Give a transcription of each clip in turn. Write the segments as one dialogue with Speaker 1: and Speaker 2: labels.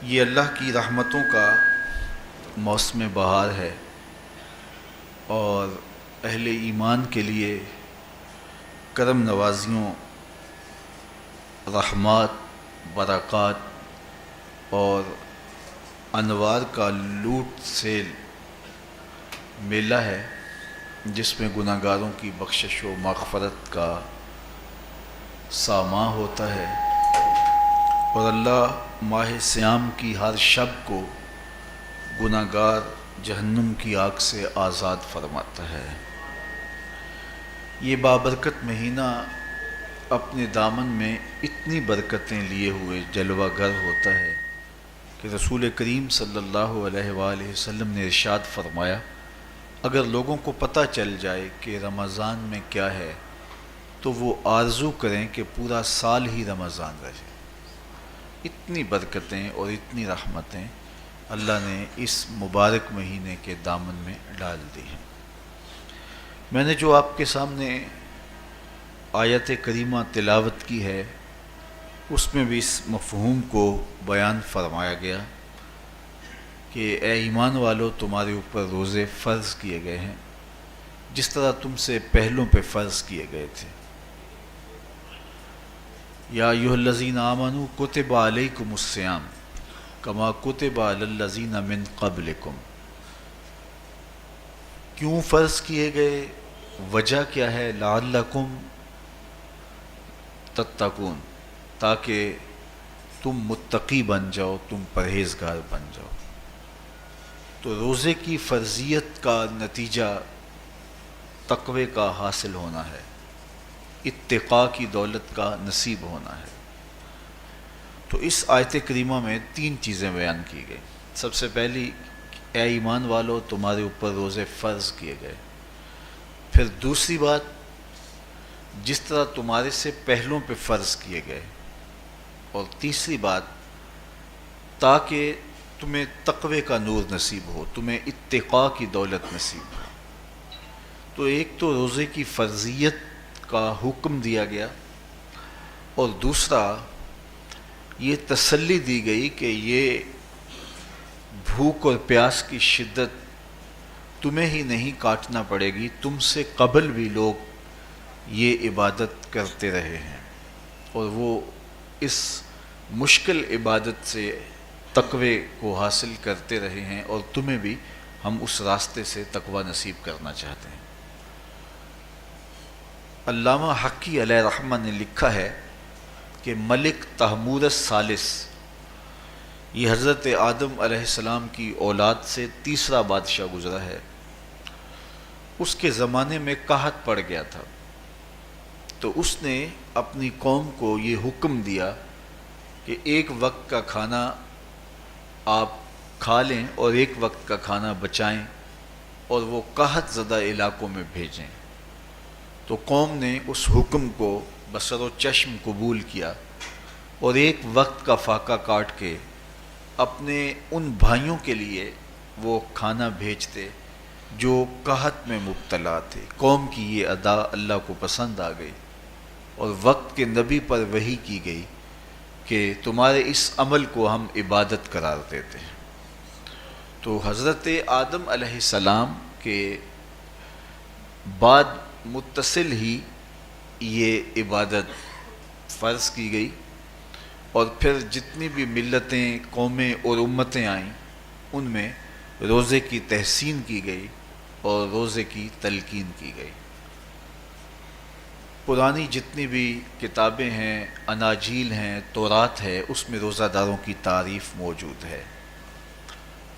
Speaker 1: یہ اللہ کی رحمتوں کا موسم بہار ہے اور اہل ایمان کے لیے کرم نوازیوں، رحمات، برکات اور انوار کا لوٹ سیل میلہ ہے، جس میں گناہ گاروں کی بخشش و مغفرت کا ساماں ہوتا ہے اور اللہ ماہ صیام کی ہر شب کو گناہ گار جہنم کی آگ سے آزاد فرماتا ہے۔ یہ بابرکت مہینہ اپنے دامن میں اتنی برکتیں لیے ہوئے جلوہ گر ہوتا ہے کہ رسول کریم صلی اللہ علیہ وآلہ وسلم نے ارشاد فرمایا، اگر لوگوں کو پتہ چل جائے کہ رمضان میں کیا ہے تو وہ آرزو کریں کہ پورا سال ہی رمضان رہے۔ اتنی برکتیں اور اتنی رحمتیں اللہ نے اس مبارک مہینے کے دامن میں ڈال دی ہیں۔ میں نے جو آپ کے سامنے آیت کریمہ تلاوت کی ہے، اس میں بھی اس مفہوم کو بیان فرمایا گیا کہ اے ایمان والو، تمہارے اوپر روزے فرض کیے گئے ہیں جس طرح تم سے پہلوں پہ فرض کیے گئے تھے۔ یا ایھا الذین آمنوا کتب علیکم الصیام کما کتب علی الذین من قبلکم۔ کیوں فرض کیے گئے؟ وجہ کیا ہے؟ لعلکم تتقون، تاکہ تم متقی بن جاؤ، تم پرہیزگار بن جاؤ۔ تو روزے کی فرضیت کا نتیجہ تقوی کا حاصل ہونا ہے، اتقاء کی دولت کا نصیب ہونا ہے۔ تو اس آیت کریمہ میں تین چیزیں بیان کی گئی۔ سب سے پہلی، اے ایمان والو، تمہارے اوپر روزے فرض کیے گئے۔ پھر دوسری بات، جس طرح تمہارے سے پہلوں پہ فرض کیے گئے۔ اور تیسری بات، تاکہ تمہیں تقوی کا نور نصیب ہو، تمہیں اتقاء کی دولت نصیب ہو۔ تو ایک تو روزے کی فرضیت کا حکم دیا گیا، اور دوسرا یہ تسلی دی گئی کہ یہ بھوک اور پیاس کی شدت تمہیں ہی نہیں کاٹنا پڑے گی، تم سے قبل بھی لوگ یہ عبادت کرتے رہے ہیں اور وہ اس مشکل عبادت سے تقوی کو حاصل کرتے رہے ہیں، اور تمہیں بھی ہم اس راستے سے تقوی نصیب کرنا چاہتے ہیں۔ علامہ حقی علیہ رحمہ نے لکھا ہے کہ ملک تحمور الثالث، یہ حضرت آدم علیہ السلام کی اولاد سے تیسرا بادشاہ گزرا ہے، اس کے زمانے میں قحط پڑ گیا تھا، تو اس نے اپنی قوم کو یہ حکم دیا کہ ایک وقت کا کھانا آپ کھا لیں اور ایک وقت کا کھانا بچائیں اور وہ قحط زدہ علاقوں میں بھیجیں۔ تو قوم نے اس حکم کو بصر و چشم قبول کیا اور ایک وقت کا فاقہ کاٹ کے اپنے ان بھائیوں کے لیے وہ کھانا بھیجتے جو قحط میں مبتلا تھے۔ قوم کی یہ ادا اللہ کو پسند آ گئی اور وقت کے نبی پر وحی کی گئی کہ تمہارے اس عمل کو ہم عبادت قرار دیتے ہیں۔ تو حضرت آدم علیہ السلام کے بعد متصل ہی یہ عبادت فرض کی گئی، اور پھر جتنی بھی ملتیں، قومیں اور امتیں آئیں، ان میں روزے کی تحسین کی گئی اور روزے کی تلقین کی گئی۔ پرانی جتنی بھی کتابیں ہیں، اناجیل ہیں، تورات ہے، اس میں روزہ داروں کی تعریف موجود ہے۔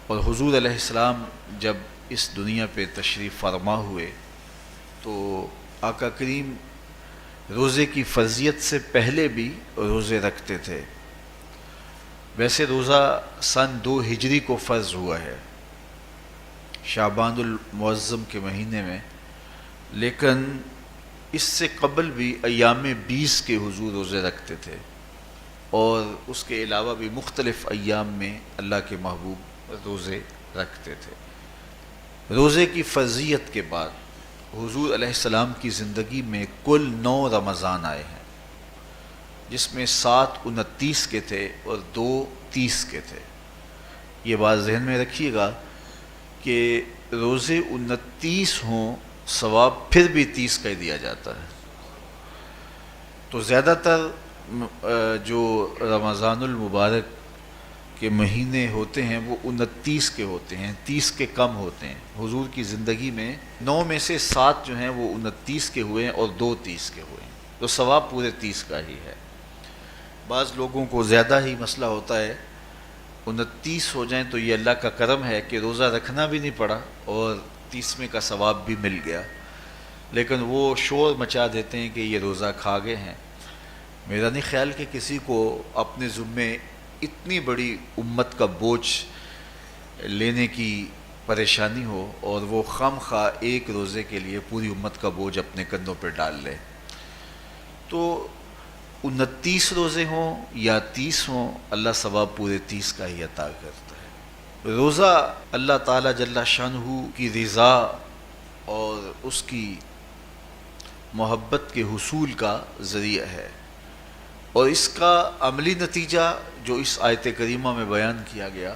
Speaker 1: اور حضور علیہ السلام جب اس دنیا پہ تشریف فرما ہوئے تو آقا کریم روزے کی فرضیت سے پہلے بھی روزے رکھتے تھے۔ ویسے روزہ سن 2 ہجری کو فرض ہوا ہے، شعبان المعظم کے مہینے میں، لیکن اس سے قبل بھی ایام 20 کے حضور روزے رکھتے تھے، اور اس کے علاوہ بھی مختلف ایام میں اللہ کے محبوب روزے رکھتے تھے۔ روزے کی فرضیت کے بعد حضور علیہ السلام کی زندگی میں کل 9 رمضان آئے ہیں، جس میں 7 29 کے تھے اور 2 30 کے تھے۔ یہ بات ذہن میں رکھیے گا کہ روزے 29 ہوں ثواب پھر بھی 30 کا ہی دیا جاتا ہے. تو زیادہ تر جو رمضان المبارک کے مہینے ہوتے ہیں وہ 29 کے ہوتے ہیں، 30 کے کم ہوتے ہیں. حضور کی زندگی میں 9 میں سے 7 جو ہیں وہ 29 کے ہوئے ہیں اور 2 30 کے ہوئے ہیں، تو ثواب پورے 30 کا ہی ہے. بعض لوگوں کو زیادہ ہی مسئلہ ہوتا ہے، 29 ہو جائیں تو یہ اللہ کا کرم ہے کہ روزہ رکھنا بھی نہیں پڑا اور 30ویں کا ثواب بھی مل گیا، لیکن وہ شور مچا دیتے ہیں کہ یہ روزہ کھا گئے ہیں. میرا نہیں خیال کہ کسی کو اپنے ذمے اتنی بڑی امت کا بوجھ لینے کی پریشانی ہو اور وہ خام خواہ ایک روزے کے لیے پوری امت کا بوجھ اپنے کندھوں پہ ڈال لے. تو 29 روزے ہوں یا 30 ہوں، اللہ ثواب پورے 30 کا ہی عطا کرتا ہے. روزہ اللہ تعالیٰ جل شانہ کی رضا اور اس کی محبت کے حصول کا ذریعہ ہے، اور اس کا عملی نتیجہ جو اس آیت کریمہ میں بیان کیا گیا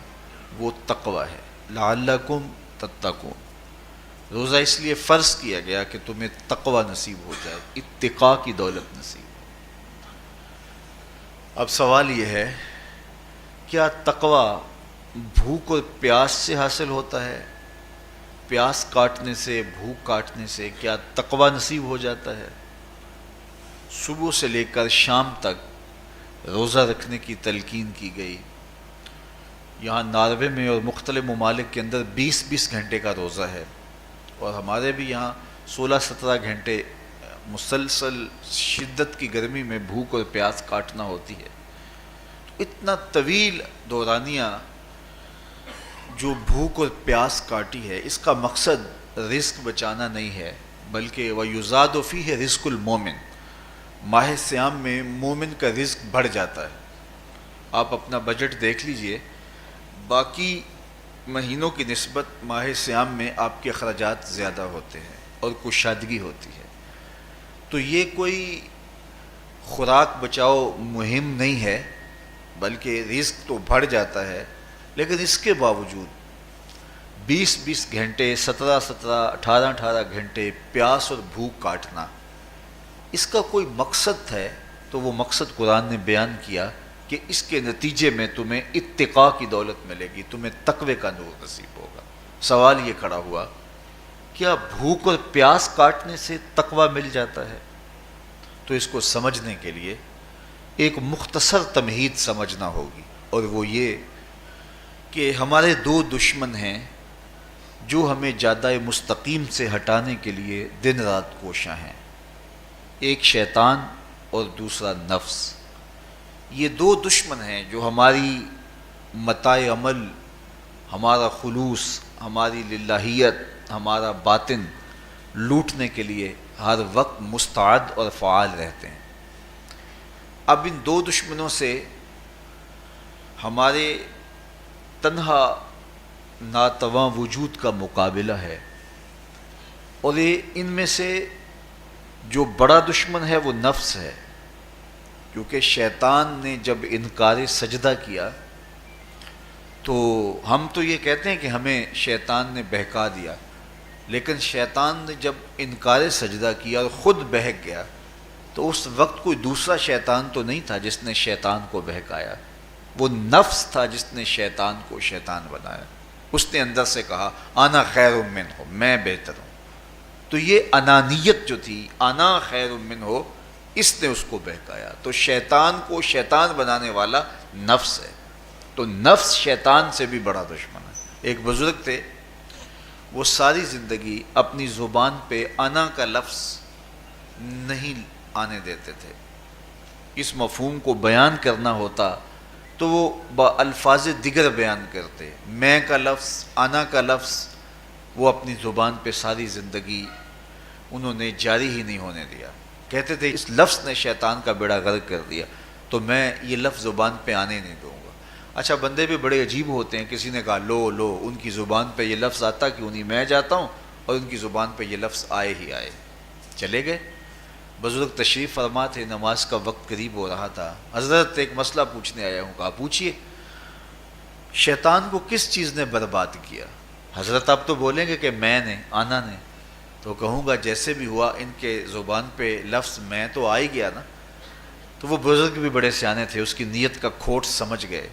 Speaker 1: وہ تقوی ہے. لعلکم تتقون. روزہ اس لیے فرض کیا گیا کہ تمہیں تقوی نصیب ہو جائے، اتقاء کی دولت نصیب. اب سوال یہ ہے، کیا تقوی بھوک اور پیاس سے حاصل ہوتا ہے؟ پیاس کاٹنے سے، بھوک کاٹنے سے کیا تقوی نصیب ہو جاتا ہے؟ صبح سے لے کر شام تک روزہ رکھنے کی تلقین کی گئی. یہاں ناروے میں اور مختلف ممالک کے اندر 20 گھنٹے کا روزہ ہے، اور ہمارے بھی یہاں 16-17 گھنٹے مسلسل شدت کی گرمی میں بھوک اور پیاس کاٹنا ہوتی ہے. تو اتنا طویل دورانیہ جو بھوک اور پیاس کاٹی ہے، اس کا مقصد رزق بچانا نہیں ہے، بلکہ وَيُزَادُ فِيهِ رِزْقُ الْمُؤْمِنِ. ماہ سیام میں مومن کا رزق بڑھ جاتا ہے. آپ اپنا بجٹ دیکھ لیجئے، باقی مہینوں کی نسبت ماہ سیام میں آپ کے اخراجات زیادہ ہوتے ہیں اور کشادگی ہوتی ہے. تو یہ کوئی خوراک بچاؤ مہم نہیں ہے، بلکہ رزق تو بڑھ جاتا ہے، لیکن اس کے باوجود 20 گھنٹے، 17 18 گھنٹے پیاس اور بھوک کاٹنا، اس کا کوئی مقصد ہے تو وہ مقصد قرآن نے بیان کیا کہ اس کے نتیجے میں تمہیں اتقاء کی دولت ملے گی، تمہیں تقوی کا نور نصیب ہوگا. سوال یہ کھڑا ہوا، کیا بھوک اور پیاس کاٹنے سے تقوی مل جاتا ہے؟ تو اس کو سمجھنے کے لیے ایک مختصر تمہید سمجھنا ہوگی، اور وہ یہ کہ ہمارے 2 دشمن ہیں جو ہمیں جادہ مستقیم سے ہٹانے کے لیے دن رات کوشاں ہیں. ایک شیطان اور دوسرا نفس. یہ 2 دشمن ہیں جو ہماری متاع عمل، ہمارا خلوص، ہماری للہیت، ہمارا باطن لوٹنے کے لیے ہر وقت مستعد اور فعال رہتے ہیں. اب ان 2 دشمنوں سے ہمارے تنہا ناتواں وجود کا مقابلہ ہے، اور یہ ان میں سے جو بڑا دشمن ہے وہ نفس ہے، کیونکہ شیطان نے جب انکار سجدہ کیا تو ہم تو یہ کہتے ہیں کہ ہمیں شیطان نے بہکا دیا، لیکن شیطان نے جب انکار سجدہ کیا اور خود بہک گیا تو اس وقت کوئی دوسرا شیطان تو نہیں تھا جس نے شیطان کو بہکایا، وہ نفس تھا جس نے شیطان کو شیطان بنایا. اس نے اندر سے کہا انا خیر منہ، میں بہتر ہوں. تو یہ انانیت جو تھی، انا خیر منہ، اس نے اس کو بہکایا. تو شیطان کو شیطان بنانے والا نفس ہے، تو نفس شیطان سے بھی بڑا دشمن ہے. ایک بزرگ تھے، وہ ساری زندگی اپنی زبان پہ انا کا لفظ نہیں آنے دیتے تھے. اس مفہوم کو بیان کرنا ہوتا تو وہ با الفاظ دیگر بیان کرتے. میں کا لفظ، انا کا لفظ وہ اپنی زبان پہ ساری زندگی انہوں نے جاری ہی نہیں ہونے دیا. کہتے تھے اس لفظ نے شیطان کا بیڑا غرق کر دیا، تو میں یہ لفظ زبان پہ آنے نہیں دوں گا. اچھا، بندے بھی بڑے عجیب ہوتے ہیں. کسی نے کہا لو لو، ان کی زبان پہ یہ لفظ آتا کیوں نہیں، میں جاتا ہوں اور ان کی زبان پہ یہ لفظ آئے ہی آئے. چلے گئے. بزرگ تشریف فرما تھے، نماز کا وقت قریب ہو رہا تھا. حضرت ایک مسئلہ پوچھنے آیا ہوں. کہا پوچھیے. شیطان کو کس چیز نے برباد کیا؟ حضرت آپ تو بولیں گے کہ میں نے، آنا نے، تو کہوں گا جیسے بھی ہوا ان کے زبان پہ لفظ میں تو آ ہی گیا نا. تو وہ بزرگ بھی بڑے سیانے تھے، اس کی نیت کا کھوٹ سمجھ گئے.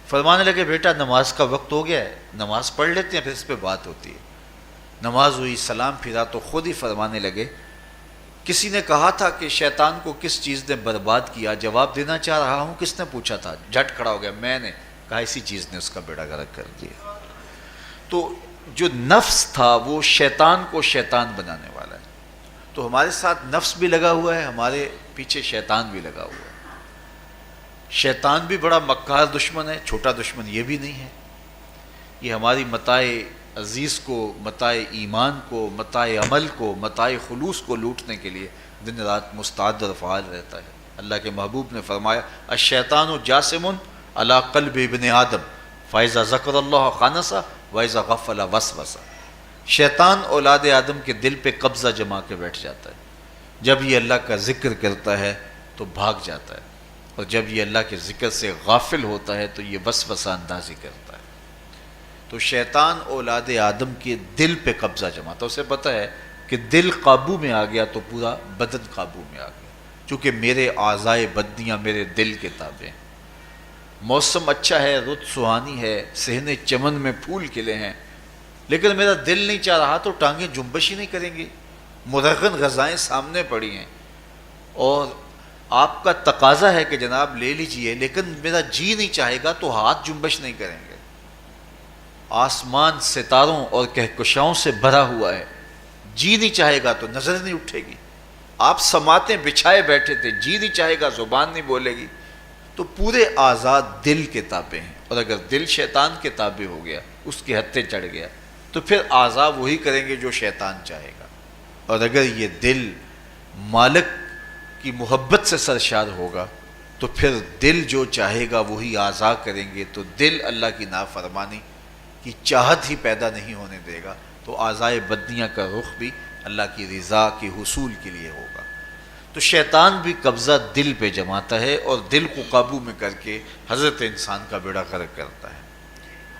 Speaker 1: فرمانے لگے بیٹا نماز کا وقت ہو گیا ہے، نماز پڑھ لیتے ہیں پھر اس پہ بات ہوتی ہے. نماز ہوئی، سلام پھرا تو خود ہی فرمانے لگے کسی نے کہا تھا کہ شیطان کو کس چیز نے برباد کیا، جواب دینا چاہ رہا ہوں کس نے پوچھا تھا، جھٹ کھڑا ہو گیا میں نے. کہا اسی چیز نے اس کا بیڑا غرق کر دیا. تو جو نفس تھا وہ شیطان کو شیطان بنانے والا ہے. تو ہمارے ساتھ نفس بھی لگا ہوا ہے، ہمارے پیچھے شیطان بھی لگا ہوا ہے. شیطان بھی بڑا مکار دشمن ہے، چھوٹا دشمن یہ بھی نہیں ہے. یہ ہماری متاع عزیز کو، متاع ایمان کو، متاع عمل کو، متاع خلوص کو لوٹنے کے لیے دن رات مستعد اور فعال رہتا ہے. اللہ کے محبوب نے فرمایا الشیطان جاسم علی قلب ابن آدم فاذا ذکر اللہ خانسہ واذا غفل وسوسہ. شیطان اولاد آدم کے دل پہ قبضہ جما کے بیٹھ جاتا ہے. جب یہ اللہ کا ذکر کرتا ہے تو بھاگ جاتا ہے، اور جب یہ اللہ کے ذکر سے غافل ہوتا ہے تو یہ وسوسہ اندازی کرتا ہے. تو شیطان اولاد آدم کے دل پہ قبضہ جماتا ہے. اسے پتہ ہے کہ دل قابو میں آ گیا تو پورا بدن قابو میں آ گیا، چونکہ میرے اعضائے بدنیاں میرے دل کے تابع ہیں. موسم اچھا ہے، رت سہانی ہے، صحن چمن میں پھول کھلے ہیں، لیکن میرا دل نہیں چاہ رہا تو ٹانگیں جنبش ہی نہیں کریں گی. مرغن غذائیں سامنے پڑی ہیں اور آپ کا تقاضا ہے کہ جناب لے لیجئے، لیکن میرا جی نہیں چاہے گا تو ہاتھ جنبش نہیں کریں گے. آسمان ستاروں اور کہکشاؤں سے بھرا ہوا ہے، جی نہیں چاہے گا تو نظر نہیں اٹھے گی. آپ سماعتیں بچھائے بیٹھے تھے، جی نہیں چاہے گا زبان نہیں بولے گی. تو پورے آزاد دل کے تابع ہیں، اور اگر دل شیطان کے تابع ہو گیا، اس کے ہتھے چڑھ گیا، تو پھر اعضاء وہی کریں گے جو شیطان چاہے گا. اور اگر یہ دل مالک کی محبت سے سرشار ہوگا تو پھر دل جو چاہے گا وہی اعضاء کریں گے. تو دل اللہ کی نافرمانی کی چاہت ہی پیدا نہیں ہونے دے گا، تو اعضاء بدنیاں کا رخ بھی اللہ کی رضا کے حصول کے لیے ہوگا. تو شیطان بھی قبضہ دل پہ جماتا ہے اور دل کو قابو میں کر کے حضرت انسان کا بیڑا غرق کرتا ہے.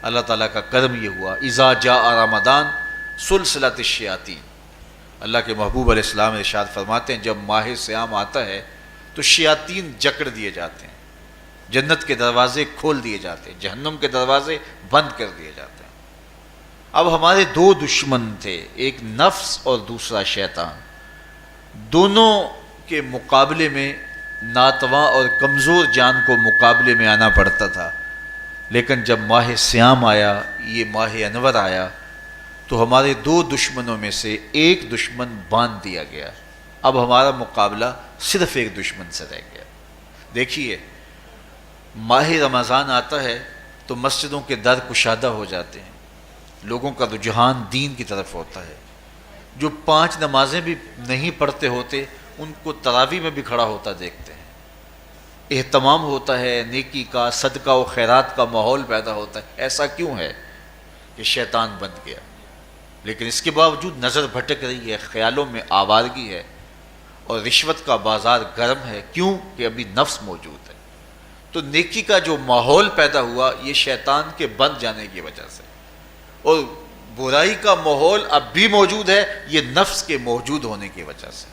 Speaker 1: اللہ تعالیٰ کا کرم یہ ہوا اذا جاء رمضان سلسلۃ الشیاطین. اللہ کے محبوب علیہ السلام ارشاد فرماتے ہیں جب ماہ صیام آتا ہے تو شیاطین جکڑ دیے جاتے ہیں، جنت کے دروازے کھول دیے جاتے ہیں، جہنم کے دروازے بند کر دیے جاتے ہیں. اب ہمارے دو دشمن تھے، ایک نفس اور دوسرا شیطان. دونوں کے مقابلے میں ناتواں اور کمزور جان کو مقابلے میں آنا پڑتا تھا. لیکن جب ماہ صیام آیا، یہ ماہ انور آیا، تو ہمارے دو دشمنوں میں سے ایک دشمن باندھ دیا گیا. اب ہمارا مقابلہ صرف ایک دشمن سے رہ گیا. دیکھیے ماہ رمضان آتا ہے تو مسجدوں کے در کشادہ ہو جاتے ہیں، لوگوں کا رجحان دین کی طرف ہوتا ہے. جو 5 نمازیں بھی نہیں پڑھتے ہوتے ان کو تراویح میں بھی کھڑا ہوتا دیکھتے ہیں. اہتمام ہوتا ہے، نیکی کا، صدقہ و خیرات کا ماحول پیدا ہوتا ہے. ایسا کیوں ہے کہ شیطان بند گیا، لیکن اس کے باوجود نظر بھٹک رہی ہے، خیالوں میں آوارگی ہے اور رشوت کا بازار گرم ہے. کیوں کہ ابھی نفس موجود ہے. تو نیکی کا جو ماحول پیدا ہوا یہ شیطان کے بند جانے کی وجہ سے، اور برائی کا ماحول اب بھی موجود ہے یہ نفس کے موجود ہونے کی وجہ سے.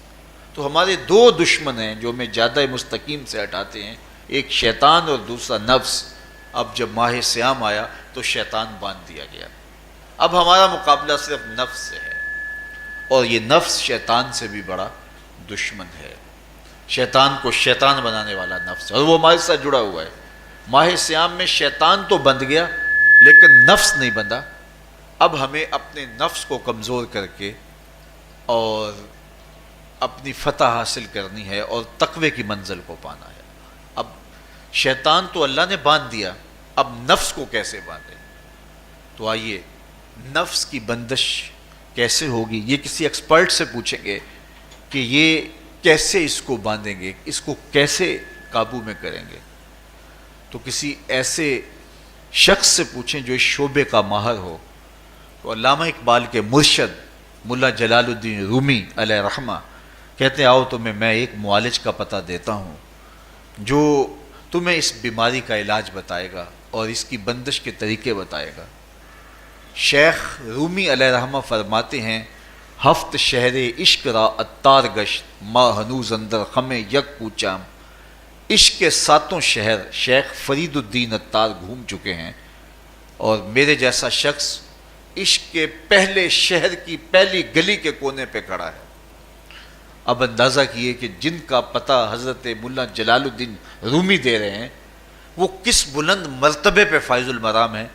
Speaker 1: تو ہمارے دو دشمن ہیں جو ہمیں جادہ مستقیم سے ہٹاتے ہیں، ایک شیطان اور دوسرا نفس. اب جب ماہ صیام آیا تو شیطان باندھ دیا گیا. اب ہمارا مقابلہ صرف نفس سے ہے، اور یہ نفس شیطان سے بھی بڑا دشمن ہے. شیطان کو شیطان بنانے والا نفس، اور وہ ہمارے ساتھ جڑا ہوا ہے. ماہ صیام میں شیطان تو بند گیا لیکن نفس نہیں بندھا. اب ہمیں اپنے نفس کو کمزور کر کے اور اپنی فتح حاصل کرنی ہے اور تقوی کی منزل کو پانا ہے. اب شیطان تو اللہ نے باندھ دیا، اب نفس کو کیسے باندھے؟ تو آئیے نفس کی بندش کیسے ہوگی یہ کسی ایکسپرٹ سے پوچھیں گے کہ یہ کیسے اس کو باندھیں گے، اس کو کیسے قابو میں کریں گے. تو کسی ایسے شخص سے پوچھیں جو اس شعبے کا ماہر ہو. تو علامہ اقبال کے مرشد ملا جلال الدین رومی علیہ رحمہ کہتے ہیں آؤ تمہیں میں ایک معالج کا پتہ دیتا ہوں جو تمہیں اس بیماری کا علاج بتائے گا اور اس کی بندش کے طریقے بتائے گا۔ شیخ رومی علیہ رحمہ فرماتے ہیں ہفت شہر عشق را اتار گشت ما ہنوز اندر خم یک کوچام۔ عشق کے 7 شہر شیخ فرید الدین اتار گھوم چکے ہیں، اور میرے جیسا شخص عشق کے پہلے شہر کی پہلی گلی کے کونے پہ کھڑا ہے۔ اب اندازہ کیے کہ جن کا پتہ حضرت ملا جلال الدین رومی دے رہے ہیں وہ کس بلند مرتبے پہ فائز المرام ہے۔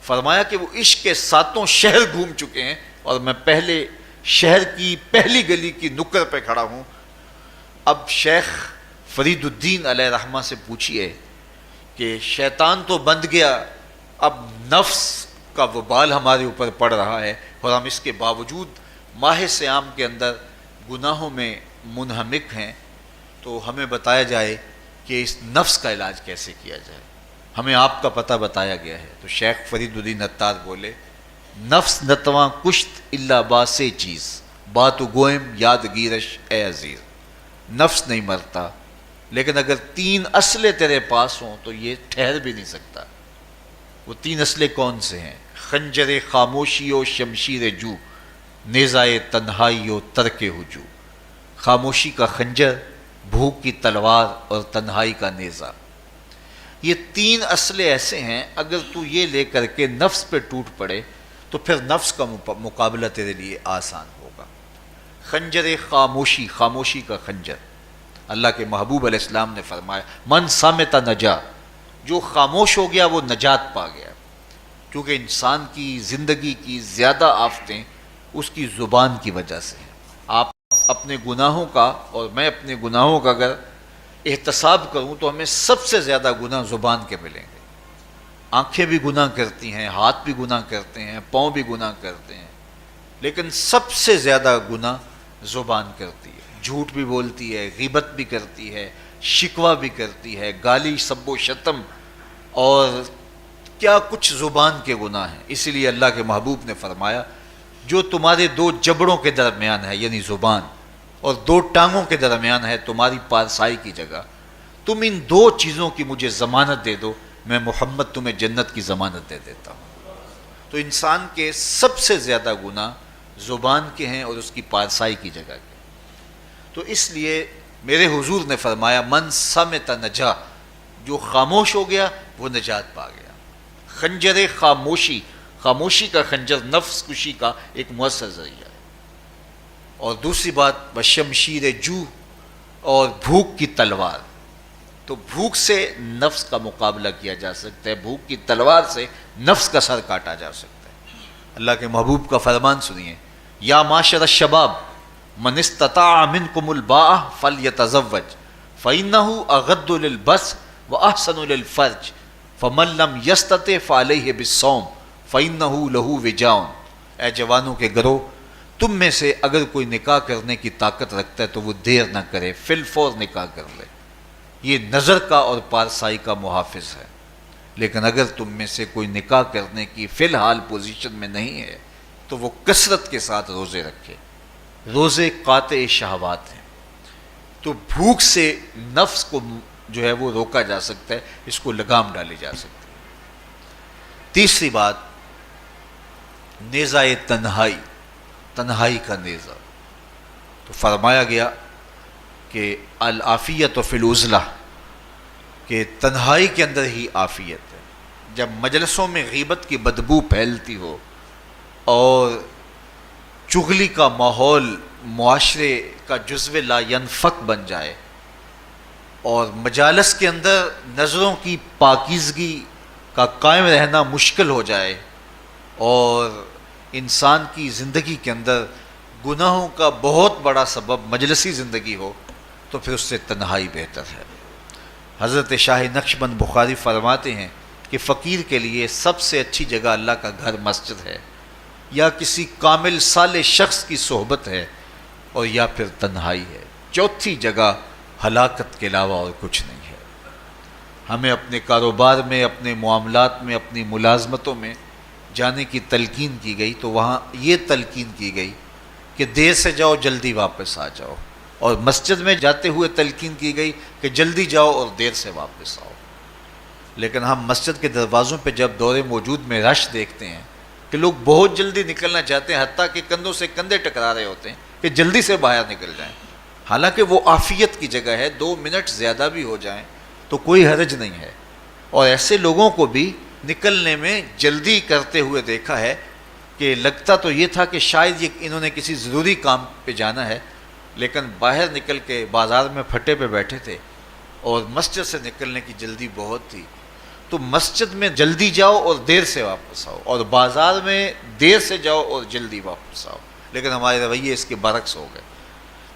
Speaker 1: فرمایا کہ وہ عشق کے 7 شہر گھوم چکے ہیں اور میں پہلے شہر کی پہلی گلی کی نکر پہ کھڑا ہوں۔ اب شیخ فرید الدین علیہ رحمہ سے پوچھئے کہ شیطان تو بند گیا، اب نفس کا وبال ہمارے اوپر پڑ رہا ہے اور ہم اس کے باوجود ماہ صیام کے اندر گناہوں میں منہمک ہیں، تو ہمیں بتایا جائے کہ اس نفس کا علاج کیسے کیا جائے، ہمیں آپ کا پتہ بتایا گیا ہے۔ تو شیخ فرید الدین اتار بولے نفس نتواں کشت الا باسے چیز بات گوئم یاد گیرش اے عزیز۔ نفس نہیں مرتا، لیکن اگر 3 اسلحے تیرے پاس ہوں تو یہ ٹھہر بھی نہیں سکتا۔ وہ 3 اسلحے کون سے ہیں؟ خنجر خاموشی و شمشیر جو، نیزائے تنہائی و ترک ہجو۔ خاموشی کا خنجر، بھوک کی تلوار اور تنہائی کا نیزہ، یہ 3 اسلحے ایسے ہیں اگر تو یہ لے کر کے نفس پہ ٹوٹ پڑے تو پھر نفس کا مقابلہ تیرے لیے آسان ہوگا۔ خنجر خاموشی، خاموشی کا خنجر، اللہ کے محبوب علیہ السلام نے فرمایا من صامت نجا، جو خاموش ہو گیا وہ نجات پا گیا، کیونکہ انسان کی زندگی کی زیادہ آفتیں اس کی زبان کی وجہ سے ہیں۔ آپ اپنے گناہوں کا اور میں اپنے گناہوں کا اگر احتساب کروں تو ہمیں سب سے زیادہ گناہ زبان کے ملیں گے۔ آنکھیں بھی گناہ کرتی ہیں، ہاتھ بھی گناہ کرتے ہیں، پاؤں بھی گناہ کرتے ہیں، لیکن سب سے زیادہ گناہ زبان کرتی ہے۔ جھوٹ بھی بولتی ہے، غیبت بھی کرتی ہے، شکوہ بھی کرتی ہے، گالی سب و شتم اور کیا کچھ زبان کے گناہ ہیں۔ اسی لیے اللہ کے محبوب نے فرمایا جو تمہارے 2 جبڑوں کے درمیان ہے یعنی زبان اور 2 ٹانگوں کے درمیان ہے تمہاری پارسائی کی جگہ، تم ان 2 چیزوں کی مجھے ضمانت دے دو، میں محمد تمہیں جنت کی ضمانت دے دیتا ہوں۔ تو انسان کے سب سے زیادہ گناہ زبان کے ہیں اور اس کی پارسائی کی جگہ کے۔ تو اس لیے میرے حضور نے فرمایا من صمت نجا، جو خاموش ہو گیا وہ نجات پا گیا۔ خنجر خاموشی، خاموشی کا خنجر نفس کشی کا ایک مؤثر ذریعہ ہے۔ اور دوسری بات بشمشیر جو، اور بھوک کی تلوار، تو بھوک سے نفس کا مقابلہ کیا جا سکتا ہے، بھوک کی تلوار سے نفس کا سر کاٹا جا سکتا ہے۔ اللہ کے محبوب کا فرمان سنیے یا معاشر الشباب من استطاع منکم الباء فلیتزوج فإنہ اغض للبصر واحسن للفرج فمن لم یستطع فعلیہ بالصوم فإنہ لہ وجاء۔ اے جوانوں کے گروہ، تم میں سے اگر کوئی نکاح کرنے کی طاقت رکھتا ہے تو وہ دیر نہ کرے، فی الفور نکاح کر لے، یہ نظر کا اور پارسائی کا محافظ ہے۔ لیکن اگر تم میں سے کوئی نکاح کرنے کی فی الحال پوزیشن میں نہیں ہے تو وہ کثرت کے ساتھ روزے رکھے۔ روزے قاطع شہوات ہیں، تو بھوک سے نفس کو جو ہے وہ روکا جا سکتا ہے، اس کو لگام ڈالی جا سکتی ہے۔ تیسری بات نیزہ تنہائی، تنہائی کا نیزہ، تو فرمایا گیا کہ العافیت فی العزلہ، کہ تنہائی کے اندر ہی عافیت ہے۔ جب مجلسوں میں غیبت کی بدبو پھیلتی ہو اور چغلی کا ماحول معاشرے کا جزو لا ینفک بن جائے اور مجالس کے اندر نظروں کی پاکیزگی کا قائم رہنا مشکل ہو جائے اور انسان کی زندگی کے اندر گناہوں کا بہت بڑا سبب مجلسی زندگی ہو تو پھر اس سے تنہائی بہتر ہے۔ حضرت شاہ نقشبند بخاری فرماتے ہیں کہ فقیر کے لیے سب سے اچھی جگہ اللہ کا گھر مسجد ہے، یا کسی کامل صالح شخص کی صحبت ہے، اور یا پھر تنہائی ہے۔ چوتھی جگہ ہلاکت کے علاوہ اور کچھ نہیں ہے۔ ہمیں اپنے کاروبار میں، اپنے معاملات میں، اپنی ملازمتوں میں جانے کی تلقین کی گئی تو وہاں یہ تلقین کی گئی کہ دیر سے جاؤ جلدی واپس آ جاؤ، اور مسجد میں جاتے ہوئے تلقین کی گئی کہ جلدی جاؤ اور دیر سے واپس آؤ۔ لیکن ہم مسجد کے دروازوں پہ جب دور موجود میں رش دیکھتے ہیں کہ لوگ بہت جلدی نکلنا چاہتے ہیں، حتیٰ کہ کندھوں سے کندھے ٹکرا رہے ہوتے ہیں کہ جلدی سے باہر نکل جائیں، حالانکہ وہ عافیت کی جگہ ہے، 2 منٹ زیادہ بھی ہو جائیں تو کوئی حرج نہیں ہے۔ اور ایسے لوگوں کو بھی نکلنے میں جلدی کرتے ہوئے دیکھا ہے کہ لگتا تو یہ تھا کہ شاید انہوں نے کسی ضروری کام پہ جانا ہے، لیکن باہر نکل کے بازار میں پھٹے پہ بیٹھے تھے اور مسجد سے نکلنے کی جلدی بہت تھی۔ تو مسجد میں جلدی جاؤ اور دیر سے واپس آؤ، اور بازار میں دیر سے جاؤ اور جلدی واپس آؤ، لیکن ہمارے رویے اس کے برعکس ہو گئے۔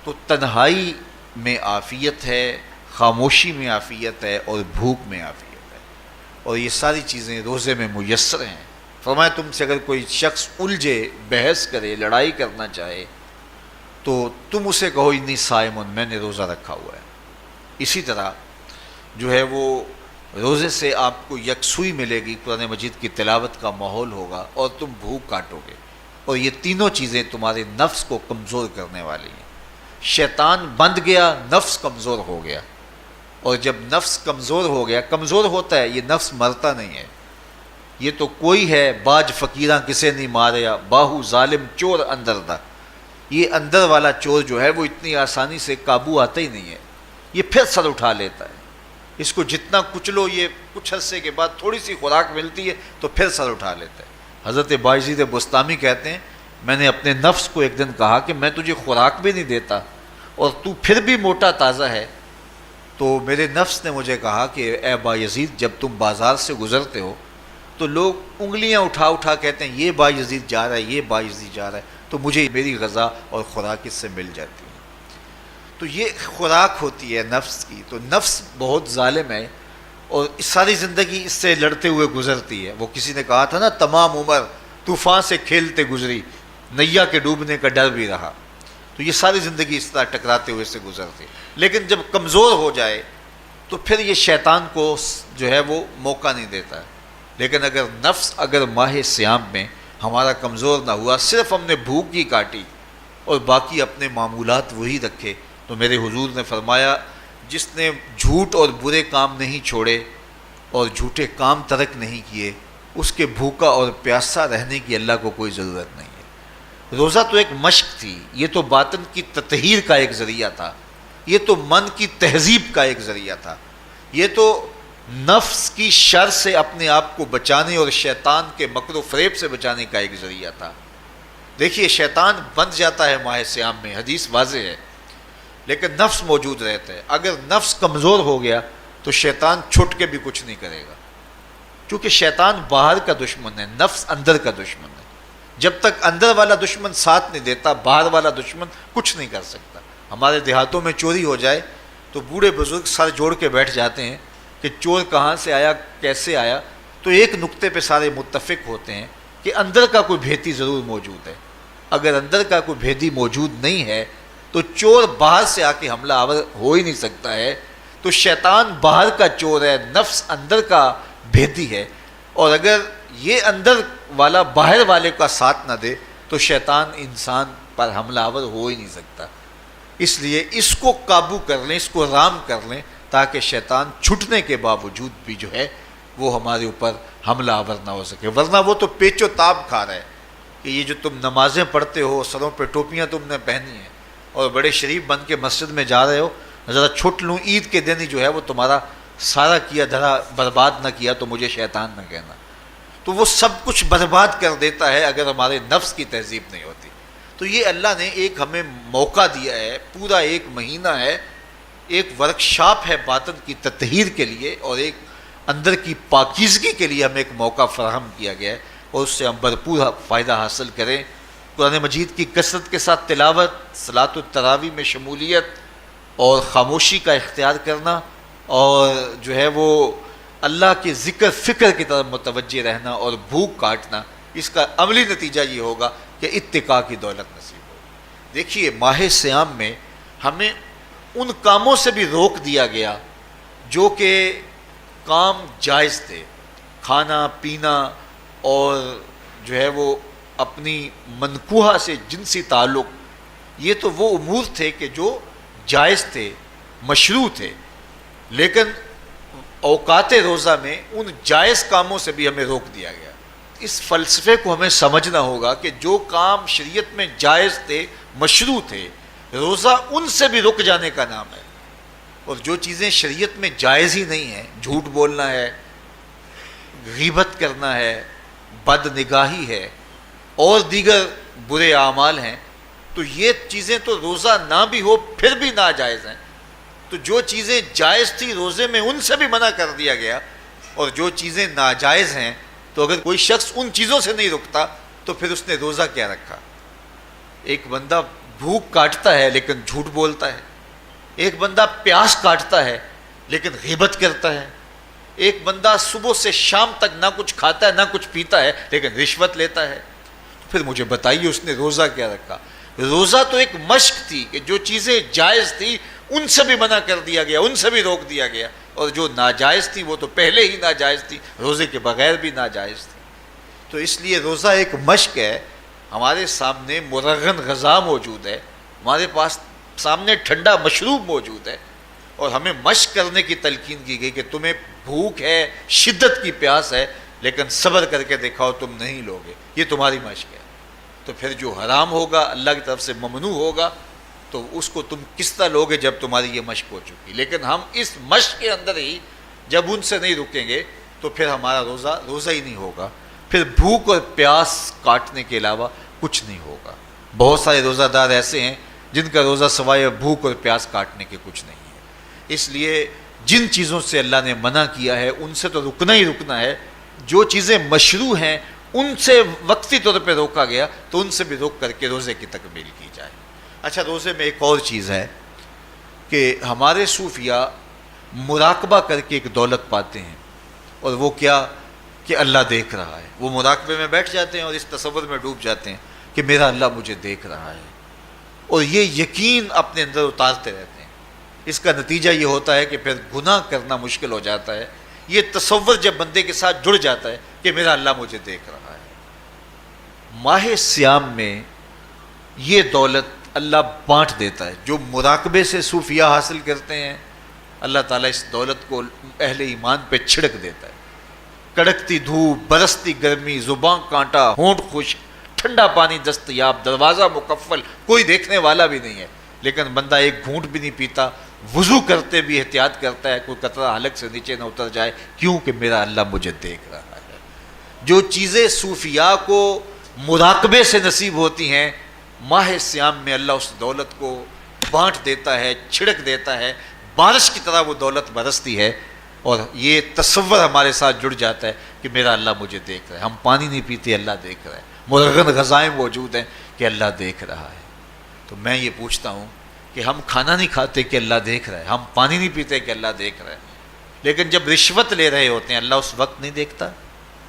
Speaker 1: تو تنہائی میں عافیت ہے، خاموشی میں عافیت ہے، اور بھوک میں عافیت ہے، اور یہ ساری چیزیں روزے میں میسر ہیں۔ فرمایا تم سے اگر کوئی شخص الجھے، بحث کرے، لڑائی کرنا چاہے تو تم اسے کہو انی صائمٌ، میں نے روزہ رکھا ہوا ہے۔ اسی طرح جو ہے وہ روزے سے آپ کو یکسوئی ملے گی، قرآن مجید کی تلاوت کا ماحول ہوگا، اور تم بھوک کاٹو گے، اور یہ تینوں چیزیں تمہارے نفس کو کمزور کرنے والی ہیں۔ شیطان بند گیا، نفس کمزور ہو گیا، اور جب نفس کمزور ہو گیا، کمزور ہوتا ہے، یہ نفس مرتا نہیں ہے۔ یہ تو کوئی ہے باج فقیراں کسے نہیں ماریا، باہو ظالم چور اندر دا، یہ اندر والا چور جو ہے وہ اتنی آسانی سے قابو آتا ہی نہیں ہے، یہ پھر سر اٹھا لیتا ہے۔ اس کو جتنا کچلو، یہ کچھ عرصے کے بعد تھوڑی سی خوراک ملتی ہے تو پھر سر اٹھا لیتا ہے۔ حضرت بایزید بستامی کہتے ہیں میں نے اپنے نفس کو ایک دن کہا کہ میں تجھے خوراک بھی نہیں دیتا اور تو پھر بھی موٹا تازہ ہے، تو میرے نفس نے مجھے کہا کہ اے بایزید جب تم بازار سے گزرتے ہو تو لوگ انگلیاں اٹھا اٹھا کہتے ہیں یہ بایزید جا رہا ہے، یہ بایزید جا رہا ہے، تو مجھے میری غذا اور خوراک اس سے مل جاتی ہے۔ تو یہ خوراک ہوتی ہے نفس کی۔ تو نفس بہت ظالم ہے اور ساری زندگی اس سے لڑتے ہوئے گزرتی ہے۔ وہ کسی نے کہا تھا نا تمام عمر طوفان سے کھیلتے گزری، نیا کے ڈوبنے کا ڈر بھی رہا۔ تو یہ ساری زندگی اس طرح ٹکراتے ہوئے سے گزرتی ہے، لیکن جب کمزور ہو جائے تو پھر یہ شیطان کو جو ہے وہ موقع نہیں دیتا ہے۔ لیکن اگر نفس ماہ صیام میں ہمارا کمزور نہ ہوا، صرف ہم نے بھوک ہی کاٹی اور باقی اپنے معمولات وہی رکھے، تو میرے حضور نے فرمایا جس نے جھوٹ اور برے کام نہیں چھوڑے اور جھوٹے کام ترک نہیں کیے، اس کے بھوکا اور پیاسا رہنے کی اللہ کو کوئی ضرورت نہیں ہے۔ روزہ تو ایک مشق تھی، یہ تو باطن کی تطہیر کا ایک ذریعہ تھا، یہ تو من کی تہذیب کا ایک ذریعہ تھا، یہ تو نفس کی شر سے اپنے آپ کو بچانے اور شیطان کے مکر و فریب سے بچانے کا ایک ذریعہ تھا۔ دیکھیے شیطان بند جاتا ہے ماہ صیام میں، حدیث واضح ہے، لیکن نفس موجود رہتا ہے۔ اگر نفس کمزور ہو گیا تو شیطان چھٹ کے بھی کچھ نہیں کرے گا، کیونکہ شیطان باہر کا دشمن ہے، نفس اندر کا دشمن ہے۔ جب تک اندر والا دشمن ساتھ نہیں دیتا، باہر والا دشمن کچھ نہیں کر سکتا۔ ہمارے دیہاتوں میں چوری ہو جائے تو بوڑھے بزرگ سر جوڑ کے بیٹھ جاتے ہیں کہ چور کہاں سے آیا، کیسے آیا، تو ایک نقطے پہ سارے متفق ہوتے ہیں کہ اندر کا کوئی بھیتی ضرور موجود ہے۔ اگر اندر کا کوئی بھیتی موجود نہیں ہے تو چور باہر سے آ کے حملہ آور ہو ہی نہیں سکتا ہے۔ تو شیطان باہر کا چور ہے، نفس اندر کا بھیتی ہے، اور اگر یہ اندر والا باہر والے کا ساتھ نہ دے تو شیطان انسان پر حملہ آور ہو ہی نہیں سکتا۔ اس لیے اس کو قابو کر لیں، اس کو رام کر لیں، تاکہ شیطان چھٹنے کے باوجود بھی جو ہے وہ ہمارے اوپر حملہ آور نہ ہو سکے۔ ورنہ وہ تو پیچ و تاب کھا رہا ہے کہ یہ جو تم نمازیں پڑھتے ہو، سروں پہ ٹوپیاں تم نے پہنی ہیں اور بڑے شریف بن کے مسجد میں جا رہے ہو، ذرا چھٹ لوں عید کے دن ہی جو ہے وہ تمہارا سارا کیا دھرا برباد نہ کیا تو مجھے شیطان نہ کہنا۔ تو وہ سب کچھ برباد کر دیتا ہے اگر ہمارے نفس کی تہذیب نہیں ہوتی۔ تو یہ اللہ نے ایک ہمیں موقع دیا ہے، پورا 1 مہینہ ہے، ایک ورکشاپ ہے باطن کی تطہیر کے لیے اور ایک اندر کی پاکیزگی کے لیے ہمیں ایک موقع فراہم کیا گیا ہے، اور اس سے ہم بھرپور فائدہ حاصل کریں۔ قرآن مجید کی کثرت کے ساتھ تلاوت، صلاۃ التراویح میں شمولیت اور خاموشی کا اختیار کرنا، اور جو ہے وہ اللہ کے ذکر فکر کی طرف متوجہ رہنا اور بھوک کاٹنا، اس کا عملی نتیجہ یہ ہوگا کہ اتقاء کی دولت نصیب ہوگی۔ دیکھیے ماہ صیام میں ہمیں ان کاموں سے بھی روک دیا گیا جو کہ کام جائز تھے، کھانا پینا اور جو ہے وہ اپنی منکوحہ سے جنسی تعلق، یہ تو وہ امور تھے کہ جو جائز تھے، مشروع تھے، لیکن اوقات روزہ میں ان جائز کاموں سے بھی ہمیں روک دیا گیا۔ اس فلسفے کو ہمیں سمجھنا ہوگا کہ جو کام شریعت میں جائز تھے، مشروع تھے، روزہ ان سے بھی رک جانے کا نام ہے۔ اور جو چیزیں شریعت میں جائز ہی نہیں ہیں، جھوٹ بولنا ہے، غیبت کرنا ہے، بد نگاہی ہے اور دیگر برے اعمال ہیں، تو یہ چیزیں تو روزہ نہ بھی ہو پھر بھی ناجائز ہیں۔ تو جو چیزیں جائز تھی روزے میں ان سے بھی منع کر دیا گیا، اور جو چیزیں ناجائز ہیں تو اگر کوئی شخص ان چیزوں سے نہیں رکتا تو پھر اس نے روزہ کیا رکھا؟ ایک بندہ بھوک کاٹتا ہے لیکن جھوٹ بولتا ہے، ایک بندہ پیاس کاٹتا ہے لیکن غیبت کرتا ہے، ایک بندہ صبح سے شام تک نہ کچھ کھاتا ہے نہ کچھ پیتا ہے لیکن رشوت لیتا ہے۔ پھر مجھے بتائیے اس نے روزہ کیا رکھا؟ روزہ تو ایک مشق تھی کہ جو چیزیں جائز تھی ان سے بھی منع کر دیا گیا، ان سے بھی روک دیا گیا، اور جو ناجائز تھی وہ تو پہلے ہی ناجائز تھی، روزے کے بغیر بھی ناجائز تھی۔ تو اس لیے روزہ ایک مشق ہے۔ ہمارے سامنے مرغن غذا موجود ہے، ہمارے پاس سامنے ٹھنڈا مشروب موجود ہے، اور ہمیں مشق کرنے کی تلقین کی گئی کہ تمہیں بھوک ہے، شدت کی پیاس ہے، لیکن صبر کر کے دکھاؤ تم نہیں لوگے، یہ تمہاری مشق ہے۔ تو پھر جو حرام ہوگا، اللہ کی طرف سے ممنوع ہوگا، تو اس کو تم کس طرح لوگے جب تمہاری یہ مشق ہو چکی؟ لیکن ہم اس مشق کے اندر ہی جب ان سے نہیں رکیں گے تو پھر ہمارا روزہ ہی نہیں ہوگا، پھر بھوک اور پیاس کاٹنے کے علاوہ کچھ نہیں ہوگا۔ بہت سارے روزہ دار ایسے ہیں جن کا روزہ سوائے بھوک اور پیاس کاٹنے کے کچھ نہیں ہے۔ اس لیے جن چیزوں سے اللہ نے منع کیا ہے ان سے تو رکنا ہی رکنا ہے۔ جو چیزیں مشروع ہیں ان سے وقتی طور پہ روکا گیا تو ان سے بھی روک کر کے روزے کی تکمیل کی جائے۔ اچھا، روزے میں ایک اور چیز ہے کہ ہمارے صوفیاء مراقبہ کر کے ایک دولت پاتے ہیں، اور وہ کیا کہ اللہ دیکھ رہا ہے۔ وہ مراقبے میں بیٹھ جاتے ہیں اور اس تصور میں ڈوب جاتے ہیں کہ میرا اللہ مجھے دیکھ رہا ہے، اور یہ یقین اپنے اندر اتارتے رہتے ہیں۔ اس کا نتیجہ یہ ہوتا ہے کہ پھر گناہ کرنا مشکل ہو جاتا ہے۔ یہ تصور جب بندے کے ساتھ جڑ جاتا ہے کہ میرا اللہ مجھے دیکھ رہا ہے۔ ماہ سیام میں یہ دولت اللہ بانٹ دیتا ہے۔ جو مراقبے سے صوفیاء حاصل کرتے ہیں، اللہ تعالیٰ اس دولت کو اہل ایمان پہ چھڑک دیتا ہے۔ کڑکتی دھوپ، برستی گرمی، زبان کانٹا، ہونٹ خشک، ٹھنڈا پانی دستیاب، دروازہ مقفل، کوئی دیکھنے والا بھی نہیں ہے، لیکن بندہ ایک گھونٹ بھی نہیں پیتا، وضو کرتے بھی احتیاط کرتا ہے کوئی قطرہ حلق سے نیچے نہ اتر جائے، کیوں کہ میرا اللہ مجھے دیکھ رہا ہے۔ جو چیزیں صوفیاء کو مراقبے سے نصیب ہوتی ہیں، ماہ سیام میں اللہ اس دولت کو بانٹ دیتا ہے، چھڑک دیتا ہے، بارش کی طرح وہ دولت برستی ہے، اور یہ تصور ہمارے ساتھ جڑ جاتا ہے کہ میرا اللہ مجھے دیکھ رہا ہے۔ ہم پانی نہیں پیتے، اللہ دیکھ رہا ہے، مرغن غذائیں موجود ہیں کہ اللہ دیکھ رہا ہے۔ تو میں یہ پوچھتا ہوں کہ ہم کھانا نہیں کھاتے کہ اللہ دیکھ رہا ہے، ہم پانی نہیں پیتے کہ اللہ دیکھ رہا ہے، لیکن جب رشوت لے رہے ہوتے ہیں اللہ اس وقت نہیں دیکھتا؟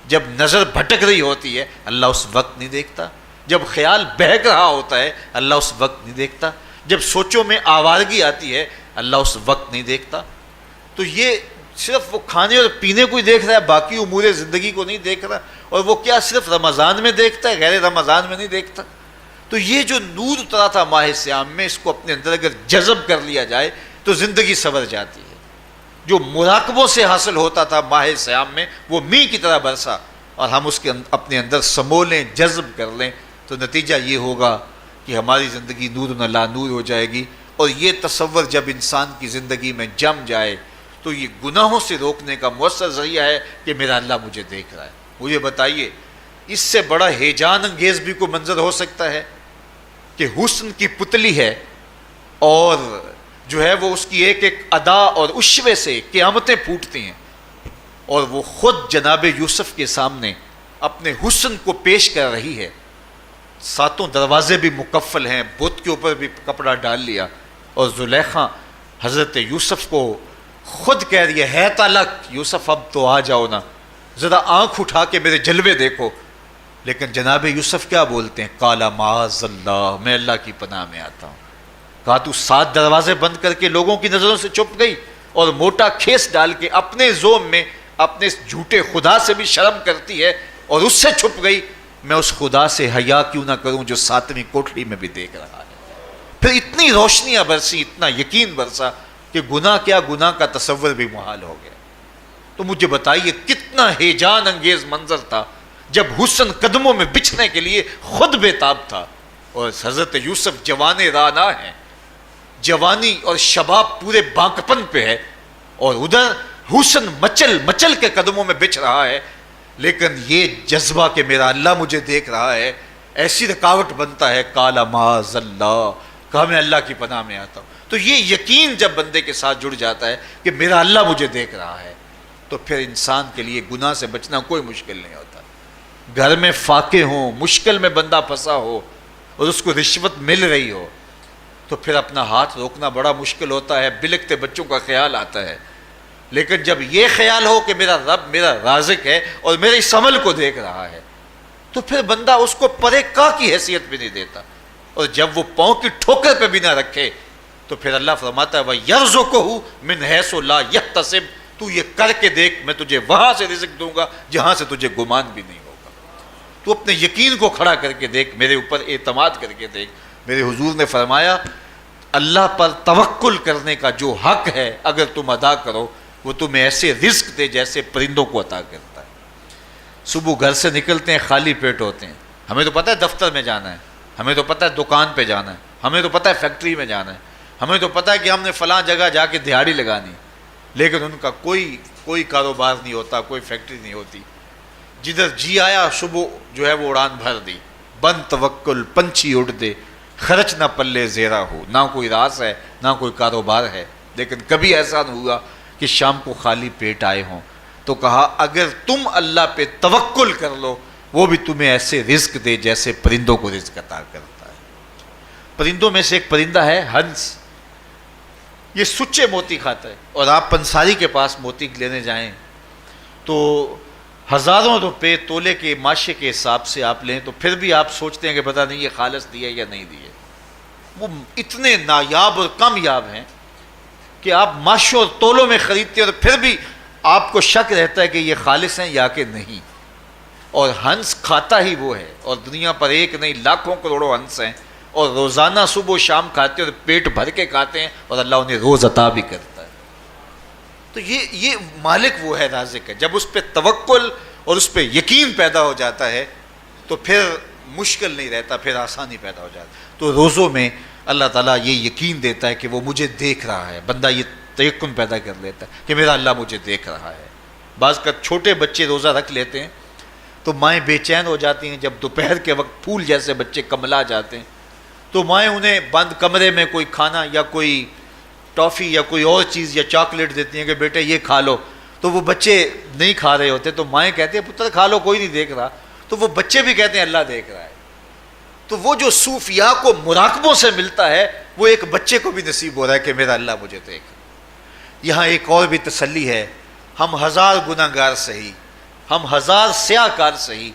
Speaker 1: جب نظر بھٹک رہی ہوتی ہے اللہ اس وقت نہیں دیکھتا؟ جب خیال بہک رہا ہوتا ہے اللہ اس وقت نہیں دیکھتا؟ جب سوچوں میں آوارگی آتی ہے اللہ اس وقت نہیں دیکھتا؟ تو یہ صرف وہ کھانے اور پینے کو ہی دیکھ رہا ہے، باقی امور زندگی کو نہیں دیکھ رہا، اور وہ کیا صرف رمضان میں دیکھتا ہے، غیر رمضان میں نہیں دیکھتا؟ تو یہ جو نور اترا تھا ماہ سیام میں، اس کو اپنے اندر اگر جذب کر لیا جائے تو زندگی سنور جاتی ہے۔ جو مراقبوں سے حاصل ہوتا تھا ماہ سیام میں، وہ میںہ کی طرح برسا، اور ہم اس کے اپنے اندر سمولیں، جذب کر لیں، تو نتیجہ یہ ہوگا کہ ہماری زندگی نور نہ لا نور ہو جائے گی۔ اور یہ تصور جب انسان کی زندگی میں جم جائے تو یہ گناہوں سے روکنے کا مؤثر ذریعہ ہے کہ میرا اللہ مجھے دیکھ رہا ہے۔ مجھے بتائیے اس سے بڑا ہیجان انگیز بھی کوئی منظر ہو سکتا ہے کہ حسن کی پتلی ہے، اور جو ہے وہ اس کی ایک ایک ادا اور اشوے سے قیامتیں پھوٹتی ہیں، اور وہ خود جناب یوسف کے سامنے اپنے حسن کو پیش کر رہی ہے، ساتوں دروازے بھی مکفل ہیں، بت کے اوپر بھی کپڑا ڈال لیا، اور زلیخا حضرت یوسف کو خود کہہ رہی ہے تالک یوسف اب تو آ جاؤ نا، ذرا آنکھ اٹھا کے میرے جلوے دیکھو۔ لیکن جناب یوسف کیا بولتے ہیں؟ قال معاذ اللہ، میں اللہ کی پناہ میں آتا ہوں۔ کہا تو 7 دروازے بند کر کے لوگوں کی نظروں سے چھپ گئی، اور موٹا کھیس ڈال کے اپنے زوم میں اپنے جھوٹے خدا سے بھی شرم کرتی ہے اور اس سے چھپ گئی، میں اس خدا سے حیا کیوں نہ کروں جو 7ویں کوٹھڑی میں بھی دیکھ رہا ہے۔ پھر اتنی روشنیاں برسی، اتنا یقین برسا کہ گناہ کیا، گناہ کا تصور بھی محال ہو گیا۔ تو مجھے بتائیے کتنا ہیجان انگیز منظر تھا جب حسن قدموں میں بچھنے کے لیے خود بےتاب تھا، اور حضرت یوسف جوان رانا ہیں، جوانی اور شباب پورے بانکپن پہ ہے، اور ادھر حسن مچل مچل کے قدموں میں بچھ رہا ہے، لیکن یہ جذبہ کہ میرا اللہ مجھے دیکھ رہا ہے ایسی رکاوٹ بنتا ہے، قال معاذ اللہ، کہا میں اللہ کی پناہ میں آتا ہوں۔ تو یہ یقین جب بندے کے ساتھ جڑ جاتا ہے کہ میرا اللہ مجھے دیکھ رہا ہے، تو پھر انسان کے لیے گناہ سے بچنا کوئی مشکل نہیں ہوتا۔ گھر میں فاقے ہوں، مشکل میں بندہ پھنسا ہو اور اس کو رشوت مل رہی ہو، تو پھر اپنا ہاتھ روکنا بڑا مشکل ہوتا ہے، بلکتے بچوں کا خیال آتا ہے۔ لیکن جب یہ خیال ہو کہ میرا رب میرا رازق ہے اور میرے اس عمل کو دیکھ رہا ہے، تو پھر بندہ اس کو پرے کا کی حیثیت بھی نہیں دیتا، اور جب وہ پاؤں کی ٹھوکر پہ بھی نہ رکھے تو پھر اللہ فرماتا ہے وَيَرْزُقْهُ مِنْ حَيْثُ لَا يَحْتَسِبُ، تو یہ کر کے دیکھ میں تجھے وہاں سے رزق دوں گا جہاں سے تجھے گمان بھی نہیں ہوگا۔ تو اپنے یقین کو کھڑا کر کے دیکھ، میرے اوپر اعتماد کر کے دیکھ۔ میرے حضور نے فرمایا اللہ پر توکل کرنے کا جو حق ہے اگر تم ادا کرو، وہ تمہیں ایسے رزق دے جیسے پرندوں کو عطا کرتا ہے۔ صبح گھر سے نکلتے ہیں خالی پیٹ ہوتے ہیں، ہمیں تو پتہ ہے دفتر میں جانا ہے، ہمیں تو پتہ ہے دکان پہ جانا ہے، ہمیں تو پتہ ہے فیکٹری میں جانا ہے، ہمیں تو پتہ ہے کہ ہم نے فلاں جگہ جا کے دہاڑی لگانی، لیکن ان کا کوئی کاروبار نہیں ہوتا، کوئی فیکٹری نہیں ہوتی۔ جدھر جی آیا صبح جو ہے وہ اڑان بھر دی، بند توکل پنچھی اڑ دے، خرچ نہ پلے زیرہ ہو، نہ کوئی راس ہے نہ کوئی کاروبار ہے، لیکن کبھی ایسا نہ ہوا کہ شام کو خالی پیٹ آئے ہوں۔ تو کہا اگر تم اللہ پہ توکل کر لو، وہ بھی تمہیں ایسے رزق دے جیسے پرندوں کو رزق عطا کرتا ہے۔ پرندوں میں سے ایک پرندہ ہے ہنس، یہ سچے موتی کھاتا ہے، اور آپ پنساری کے پاس موتی لینے جائیں تو ہزاروں روپے تولے کے ماشے کے حساب سے آپ لیں تو پھر بھی آپ سوچتے ہیں کہ پتہ نہیں یہ خالص دیے یا نہیں دیے۔ وہ اتنے نایاب اور کامیاب ہیں کہ آپ ماشوں اور تولوں میں خریدتے ہیں اور پھر بھی آپ کو شک رہتا ہے کہ یہ خالص ہیں یا کہ نہیں۔ اور ہنس کھاتا ہی وہ ہے، اور دنیا پر ایک نہیں لاکھوں کروڑوں ہنس ہیں، اور روزانہ صبح و شام کھاتے ہیں اور پیٹ بھر کے کھاتے ہیں، اور اللہ انہیں روز عطا بھی کرتا ہے۔ تو یہ مالک وہ ہے، رازق ہے۔ جب اس پہ توکل اور اس پہ یقین پیدا ہو جاتا ہے تو پھر مشکل نہیں رہتا، پھر آسانی پیدا ہو جاتا ہے۔ تو روزوں میں اللہ تعالیٰ یہ یقین دیتا ہے کہ وہ مجھے دیکھ رہا ہے، بندہ یہ تیقن پیدا کر لیتا ہے کہ میرا اللہ مجھے دیکھ رہا ہے۔ بعض کا چھوٹے بچے روزہ رکھ لیتے ہیں تو مائیں بے چین ہو جاتی ہیں، جب دوپہر کے وقت پھول جیسے بچے کملا جاتے ہیں تو مائیں انہیں بند کمرے میں کوئی کھانا یا کوئی ٹافی یا کوئی اور چیز یا چاکلیٹ دیتی ہیں کہ بیٹے یہ کھا لو، تو وہ بچے نہیں کھا رہے ہوتے تو مائیں کہتے ہیں پتر کھا لو، کوئی نہیں دیکھ رہا، تو وہ بچے بھی کہتے ہیں اللہ دیکھ رہا ہے۔ تو وہ جو صوفیاء کو مراقبوں سے ملتا ہے وہ ایک بچے کو بھی نصیب ہو رہا ہے کہ میرا اللہ مجھے دیکھ۔ یہاں ایک اور بھی تسلی ہے، ہم ہزار گناہ گار سہی، ہم ہزار سیاہ کار سہی،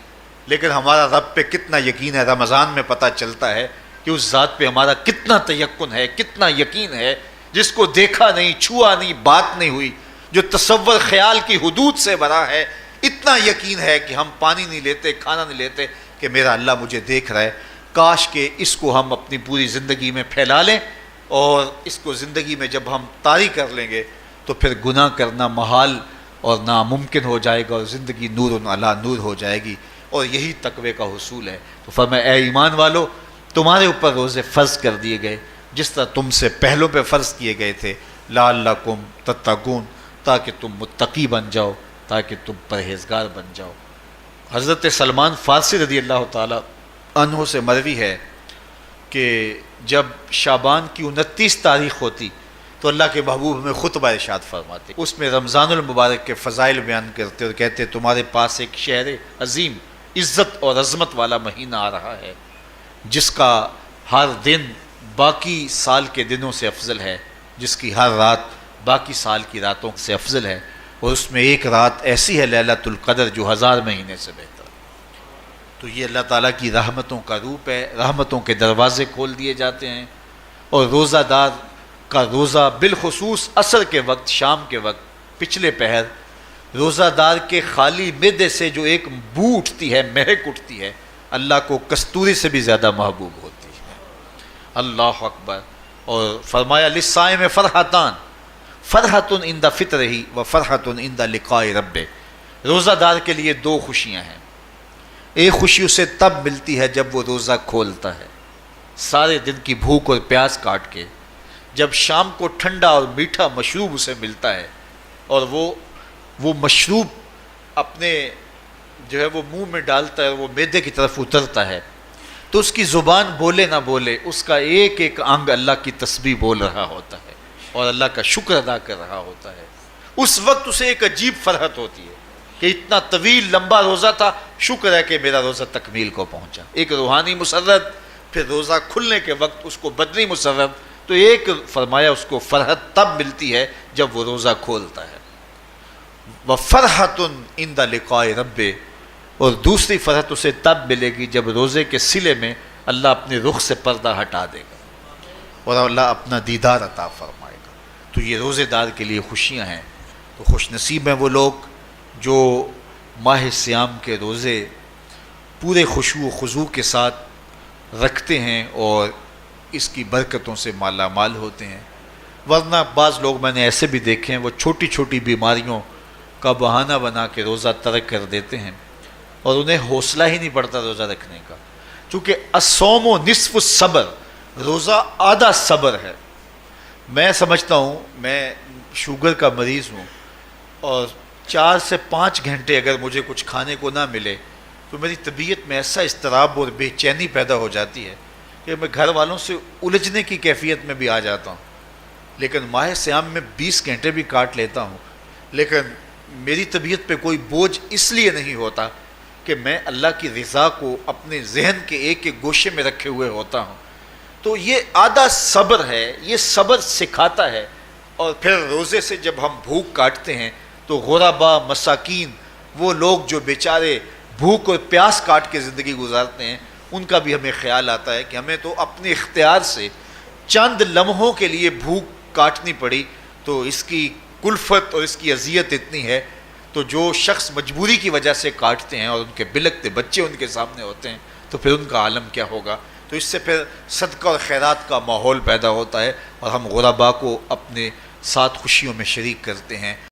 Speaker 1: لیکن ہمارا رب پہ کتنا یقین ہے رمضان میں پتہ چلتا ہے کہ اس ذات پہ ہمارا کتنا تیقن ہے، کتنا یقین ہے، جس کو دیکھا نہیں، چھوا نہیں، بات نہیں ہوئی، جو تصور خیال کی حدود سے بھرا ہے، اتنا یقین ہے کہ ہم پانی نہیں لیتے، کھانا نہیں لیتے کہ میرا اللہ مجھے دیکھ رہا ہے۔ کاش کہ اس کو ہم اپنی پوری زندگی میں پھیلا لیں، اور اس کو زندگی میں جب ہم طاری کر لیں گے تو پھر گناہ کرنا محال اور ناممکن ہو جائے گا، اور زندگی نور علی نور ہو جائے گی، اور یہی تقوی کا حصول ہے۔ تو فرمایا اے ایمان والو، تمہارے اوپر روزے فرض کر دیے گئے جس طرح تم سے پہلوں پہ فرض کیے گئے تھے، لعلکم تتقون، تاکہ تم متقی بن جاؤ، تاکہ تم پرہیزگار بن جاؤ۔ حضرت سلمان فارسی رضی اللہ تعالیٰ عنہ سے مروی ہے کہ جب شعبان کی 29 تاریخ ہوتی تو اللہ کے محبوب ہمیں خطبہ ارشاد فرماتے، اس میں رمضان المبارک کے فضائل بیان کرتے اور کہتے تمہارے پاس ایک شہر عظیم عزت اور عظمت والا مہینہ آ رہا ہے، جس کا ہر دن باقی سال کے دنوں سے افضل ہے، جس کی ہر رات باقی سال کی راتوں سے افضل ہے، اور اس میں ایک رات ایسی ہے لیلۃ القدر جو 1000 مہینے سے بہتر۔ تو یہ اللہ تعالیٰ کی رحمتوں کا روپ ہے، رحمتوں کے دروازے کھول دیے جاتے ہیں، اور روزہ دار کا روزہ بالخصوص عصر کے وقت، شام کے وقت، پچھلے پہر، روزہ دار کے خالی معدے سے جو ایک بو اٹھتی ہے، مہک اٹھتی ہے، اللہ کو کستوری سے بھی زیادہ محبوب ہوتی ہے۔ اللہ اکبر۔ اور فرمایا للصائم فرحتان، فرحۃ عند فطرہ و فرحۃ عند لقاء رب. روزہ دار کے لیے دو خوشیاں ہیں. ایک خوشی اسے تب ملتی ہے جب وہ روزہ کھولتا ہے سارے دن کی بھوک اور پیاس کاٹ کے. جب شام کو ٹھنڈا اور میٹھا مشروب اسے ملتا ہے اور وہ مشروب اپنے جو ہے وہ منہ میں ڈالتا ہے، وہ معدے کی طرف اترتا ہے، تو اس کی زبان بولے نہ بولے اس کا ایک ایک انگ اللہ کی تسبیح بول رہا ہوتا ہے اور اللہ کا شکر ادا کر رہا ہوتا ہے. اس وقت اسے ایک عجیب فرحت ہوتی ہے کہ اتنا طویل لمبا روزہ تھا، شکر ہے کہ میرا روزہ تکمیل کو پہنچا. ایک روحانی مسرت، پھر روزہ کھلنے کے وقت اس کو بدنی مسرت. تو ایک فرمایا اس کو فرحت تب ملتی ہے جب وہ روزہ کھولتا ہے. وَفَرْحَةٌ عِنْدَ لِقَاءِ رَبِّ، اور دوسری فرحت اسے تب ملے گی جب روزے کے صلے میں اللہ اپنے رخ سے پردہ ہٹا دے گا اور اللہ اپنا دیدار عطا فرمائے گا. تو یہ روزے دار کے لیے خوشیاں ہیں. تو خوش نصیب ہیں وہ لوگ جو ماہ صیام کے روزے پورے خشوع و خضوع کے ساتھ رکھتے ہیں اور اس کی برکتوں سے مالا مال ہوتے ہیں. ورنہ بعض لوگ میں نے ایسے بھی دیکھے ہیں وہ چھوٹی چھوٹی بیماریوں کا بہانہ بنا کے روزہ ترک کر دیتے ہیں اور انہیں حوصلہ ہی نہیں پڑتا روزہ رکھنے کا. چونکہ الصوم نصف الصبر، روزہ آدھا صبر ہے. میں سمجھتا ہوں، میں شوگر کا مریض ہوں اور 4 سے 5 گھنٹے اگر مجھے کچھ کھانے کو نہ ملے تو میری طبیعت میں ایسا اضطراب اور بے چینی پیدا ہو جاتی ہے کہ میں گھر والوں سے الجھنے کی کیفیت میں بھی آ جاتا ہوں. لیکن ماہ صیام میں 20 گھنٹے بھی کاٹ لیتا ہوں، لیکن میری طبیعت پہ کوئی بوجھ اس لیے نہیں ہوتا کہ میں اللہ کی رضا کو اپنے ذہن کے ایک ایک گوشے میں رکھے ہوئے ہوتا ہوں. تو یہ آدھا صبر ہے، یہ صبر سکھاتا ہے. اور پھر روزے سے جب ہم بھوک کاٹتے ہیں تو غربا، مساکین، وہ لوگ جو بیچارے بھوک اور پیاس کاٹ کے زندگی گزارتے ہیں، ان کا بھی ہمیں خیال آتا ہے کہ ہمیں تو اپنے اختیار سے چند لمحوں کے لیے بھوک کاٹنی پڑی تو اس کی کلفت اور اس کی اذیت اتنی ہے. تو جو شخص مجبوری کی وجہ سے کاٹتے ہیں اور ان کے بلکتے بچے ان کے سامنے ہوتے ہیں تو پھر ان کا عالم کیا ہوگا. تو اس سے پھر صدقہ اور خیرات کا ماحول پیدا ہوتا ہے اور ہم غربا کو اپنے ساتھ خوشیوں میں شریک کرتے ہیں.